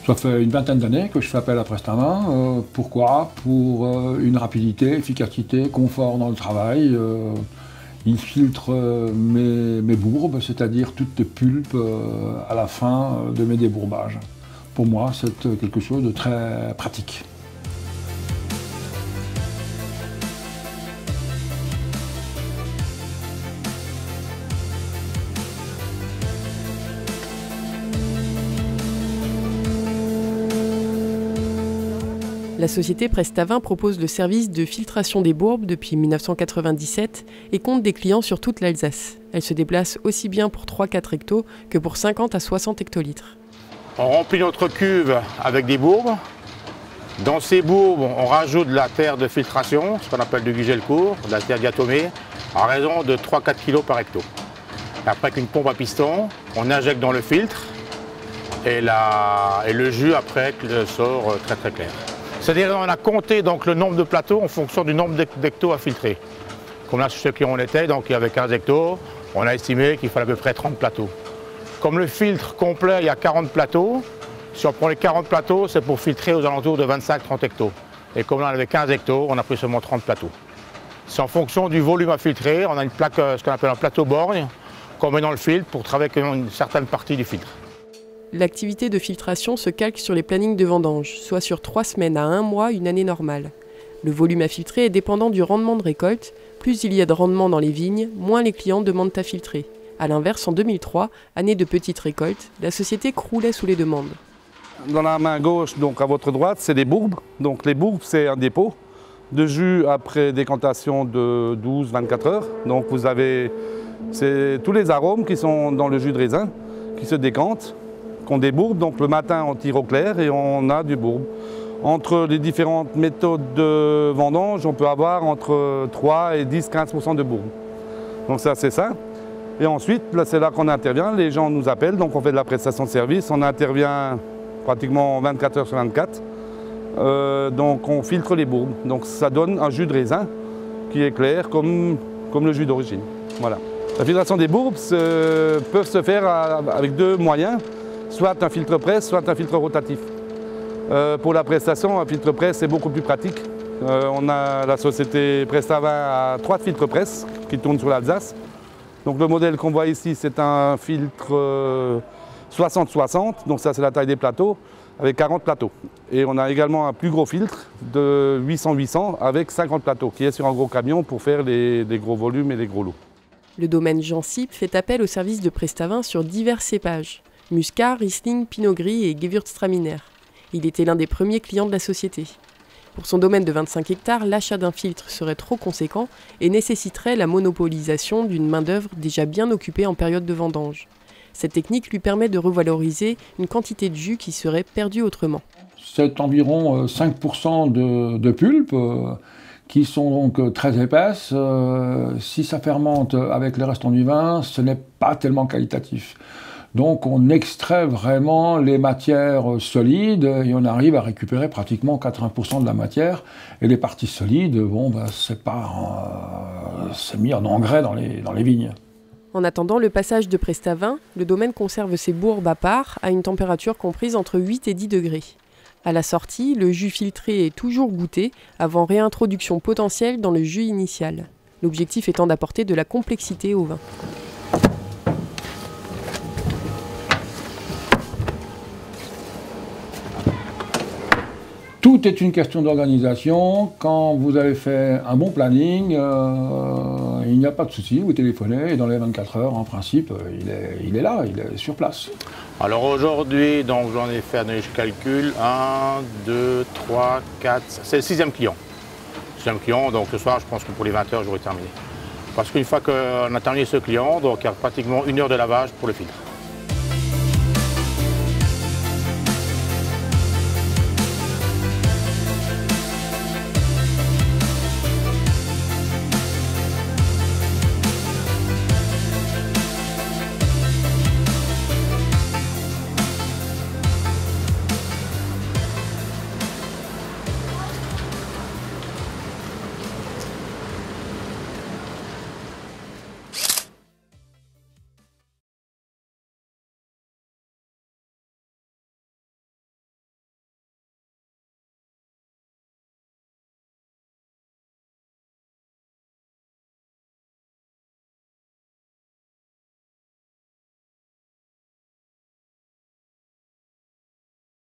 Ça fait une vingtaine d'années que je fais appel à Presta-Vin. Pourquoi? Pour une rapidité, efficacité, confort dans le travail. Il filtre mes bourbes, c'est-à-dire toutes les pulpes à la fin de mes débourbages. Pour moi, c'est quelque chose de très pratique. La société Presta-Vin propose le service de filtration des bourbes depuis 1997 et compte des clients sur toute l'Alsace. Elle se déplace aussi bien pour 3-4 hectos que pour 50 à 60 hectolitres. On remplit notre cuve avec des bourbes. Dans ces bourbes, on rajoute de la terre de filtration, ce qu'on appelle du Gugelcourt, de la terre diatomée, à raison de 3-4 kg par hecto. Et après, avec une pompe à piston, on injecte dans le filtre et le jus après sort très très clair. C'est-à-dire qu'on a compté donc, le nombre de plateaux en fonction du nombre d'hectos à filtrer. Comme là, sur ce client on était, donc il y avait 15 hectos, on a estimé qu'il fallait à peu près 30 plateaux. Comme le filtre complet, il y a 40 plateaux. Si on prend les 40 plateaux, c'est pour filtrer aux alentours de 25-30 hectos. Et comme là, on avait 15 hectos, on a pris seulement 30 plateaux. C'est en fonction du volume à filtrer. On a une plaque, ce qu'on appelle un plateau borgne, qu'on met dans le filtre pour travailler avec une certaine partie du filtre. L'activité de filtration se calque sur les plannings de vendange, soit sur 3 semaines à 1 mois, une année normale. Le volume à filtrer est dépendant du rendement de récolte. Plus il y a de rendement dans les vignes, moins les clients demandent à filtrer. A l'inverse, en 2003, année de petite récolte, la société croulait sous les demandes. Dans la main gauche, donc à votre droite, c'est des bourbes. Donc les bourbes, c'est un dépôt de jus après décantation de 12-24 heures. Donc vous avez tous les arômes qui sont dans le jus de raisin qui se décantent, qu'on débourbe. Donc le matin, on tire au clair et on a du bourbe. Entre les différentes méthodes de vendange, on peut avoir entre 3 et 10-15% de bourbe. Donc ça, c'est ça. Et ensuite, c'est là qu'on intervient. Les gens nous appellent, donc on fait de la prestation de service. On intervient pratiquement 24 heures sur 24. Donc on filtre les bourbes. Donc ça donne un jus de raisin qui est clair comme le jus d'origine. Voilà. La filtration des bourbes peut se faire avec 2 moyens, soit un filtre presse, soit un filtre rotatif. Pour la prestation, un filtre presse est beaucoup plus pratique. On a la société Presta-Vin à 3 filtres presse qui tournent sur l'Alsace. Donc le modèle qu'on voit ici, c'est un filtre 60-60, donc ça c'est la taille des plateaux, avec 40 plateaux. Et on a également un plus gros filtre de 800-800 avec 50 plateaux, qui est sur un gros camion pour faire des gros volumes et des gros lots. Le domaine Jean Sipe fait appel au service de Presta-Vin sur divers cépages, Muscat, Riesling, Pinot Gris et Gewürztraminer. Il était l'un des premiers clients de la société. Pour son domaine de 25 hectares, l'achat d'un filtre serait trop conséquent et nécessiterait la monopolisation d'une main-d'œuvre déjà bien occupée en période de vendange. Cette technique lui permet de revaloriser une quantité de jus qui serait perdue autrement. C'est environ 5% de pulpe qui sont donc très épaisses. Si ça fermente avec les restants du vin, ce n'est pas tellement qualitatif. Donc on extrait vraiment les matières solides et on arrive à récupérer pratiquement 80% de la matière. Et les parties solides, bon, c'est mis en engrais dans les vignes. En attendant le passage de Presta-Vin, le domaine conserve ses bourbes à part à une température comprise entre 8 et 10 degrés. À la sortie, le jus filtré est toujours goûté avant réintroduction potentielle dans le jus initial. L'objectif étant d'apporter de la complexité au vin. Tout est une question d'organisation. Quand vous avez fait un bon planning, il n'y a pas de souci, vous téléphonez et dans les 24 heures, en principe, il est là, il est sur place. Alors aujourd'hui, j'en ai fait, je calcule, 1, 2, 3, 4, c'est le 6e client. 6e client, donc ce soir, je pense que pour les 20 heures, j'aurai terminé. Parce qu'une fois qu'on a terminé ce client, donc il y a pratiquement 1 heure de lavage pour le filtre.